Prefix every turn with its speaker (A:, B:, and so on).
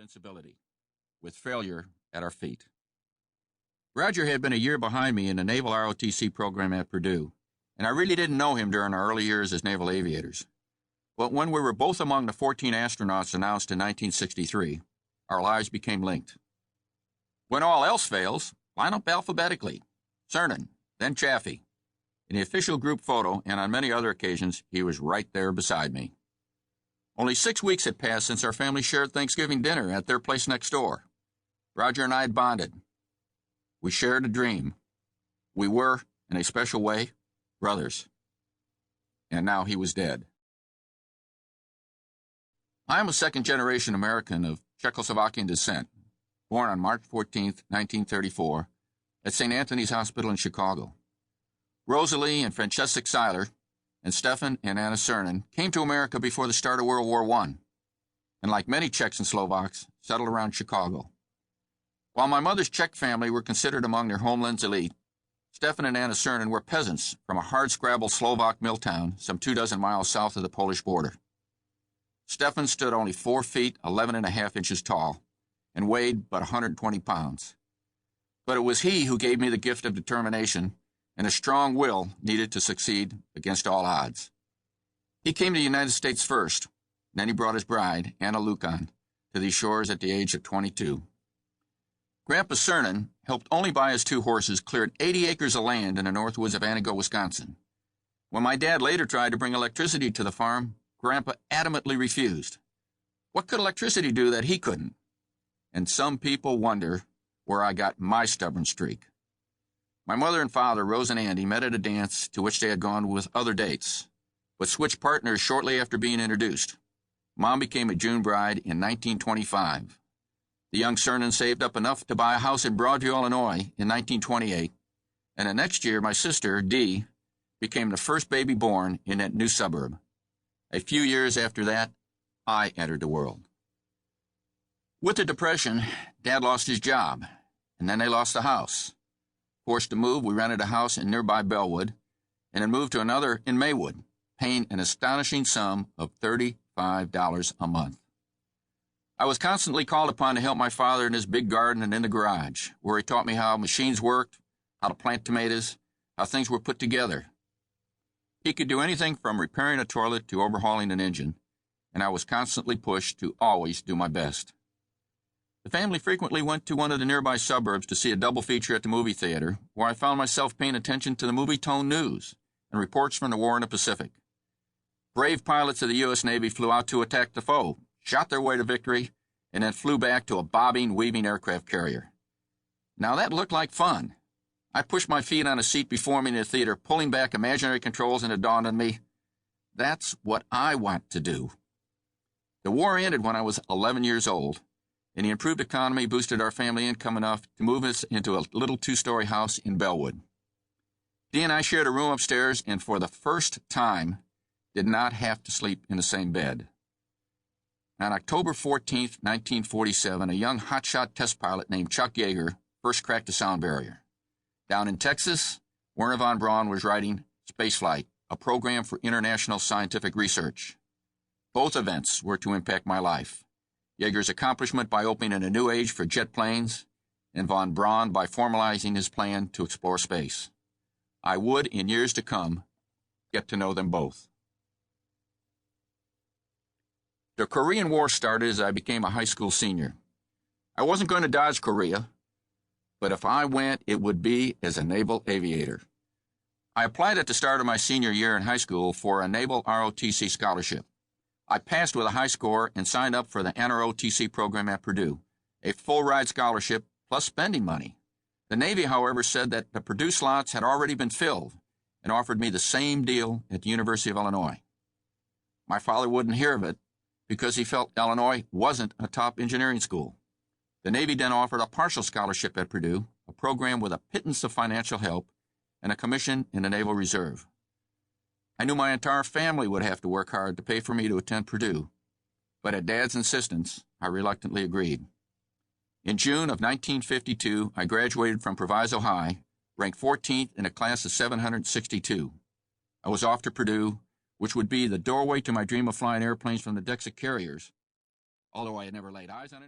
A: invincibility, with failure at our feet. Roger had been a year behind me in the Naval ROTC program at Purdue, and I really didn't know him during our early years as naval aviators. But when we were both among the 14 astronauts announced in 1963, our lives became linked. When all else fails, line up alphabetically. Cernan, then Chaffee. In the official group photo and on many other occasions, he was right there beside me. Only 6 weeks had passed since our family shared Thanksgiving dinner at their place next door. Roger and I had bonded. We shared a dream. We were, in a special way, brothers. And now he was dead. I am a second-generation American of Czechoslovakian descent, born on March 14, 1934, at St. Anthony's Hospital in Chicago. Rosalie and Francesca Seiler and Stefan and Anna Cernan came to America before the start of World War I, and like many Czechs and Slovaks, settled around Chicago. While my mother's Czech family were considered among their homeland's elite, Stefan and Anna Cernan were peasants from a hard-scrabble Slovak mill town some 24 miles south of the Polish border. Stefan stood only 4 feet, 11.5 inches tall, and weighed but 120 pounds. But it was he who gave me the gift of determination and a strong will needed to succeed against all odds. He came to the United States first, and then he brought his bride, Anna Lucan, to these shores at the age of 22. Grandpa Cernan, helped only by his 2 horses, cleared 80 acres of land in the north woods of Antigo, Wisconsin. When my dad later tried to bring electricity to the farm, Grandpa adamantly refused. What could electricity do that he couldn't? And some people wonder where I got my stubborn streak. My mother and father, Rose and Andy, met at a dance to which they had gone with other dates, but switched partners shortly after being introduced. Mom became a June bride in 1925. The young Cernan saved up enough to buy a house in Broadview, Illinois in 1928, and the next year my sister, Dee, became the first baby born in that new suburb. A few years after that, I entered the world. With the Depression, Dad lost his job, and then they lost the house. Forced to move, we rented a house in nearby Bellwood, and then moved to another in Maywood, paying an astonishing sum of $35 a month. I was constantly called upon to help my father in his big garden and in the garage, where he taught me how machines worked, how to plant tomatoes, how things were put together. He could do anything from repairing a toilet to overhauling an engine, and I was constantly pushed to always do my best. The family frequently went to one of the nearby suburbs to see a double feature at the movie theater, where I found myself paying attention to the movie-tone news and reports from the war in the Pacific. Brave pilots of the U.S. Navy flew out to attack the foe, shot their way to victory, and then flew back to a bobbing, weaving aircraft carrier. Now that looked like fun. I pushed my feet on a seat before me in the theater, pulling back imaginary controls, and it dawned on me, that's what I want to do. The war ended when I was 11 years old, and the improved economy boosted our family income enough to move us into a little 2-story house in Bellwood. Dee and I shared a room upstairs, and for the first time, did not have to sleep in the same bed. On October 14, 1947, a young hotshot test pilot named Chuck Yeager first cracked the sound barrier. Down in Texas, Werner von Braun was writing Spaceflight, a program for international scientific research. Both events were to impact my life. Yeager's accomplishment by opening a new age for jet planes, and von Braun by formalizing his plan to explore space. I would, in years to come, get to know them both. The Korean War started as I became a high school senior. I wasn't going to dodge Korea, but if I went, it would be as a naval aviator. I applied at the start of my senior year in high school for a naval ROTC scholarship. I passed with a high score and signed up for the NROTC program at Purdue, a full-ride scholarship plus spending money. The Navy, however, said that the Purdue slots had already been filled and offered me the same deal at the University of Illinois. My father wouldn't hear of it because he felt Illinois wasn't a top engineering school. The Navy then offered a partial scholarship at Purdue, a program with a pittance of financial help and a commission in the Naval Reserve. I knew my entire family would have to work hard to pay for me to attend Purdue, but at Dad's insistence, I reluctantly agreed. In June of 1952, I graduated from Proviso High, ranked 14th in a class of 762. I was off to Purdue, which would be the doorway to my dream of flying airplanes from the decks of carriers, although I had never laid eyes on an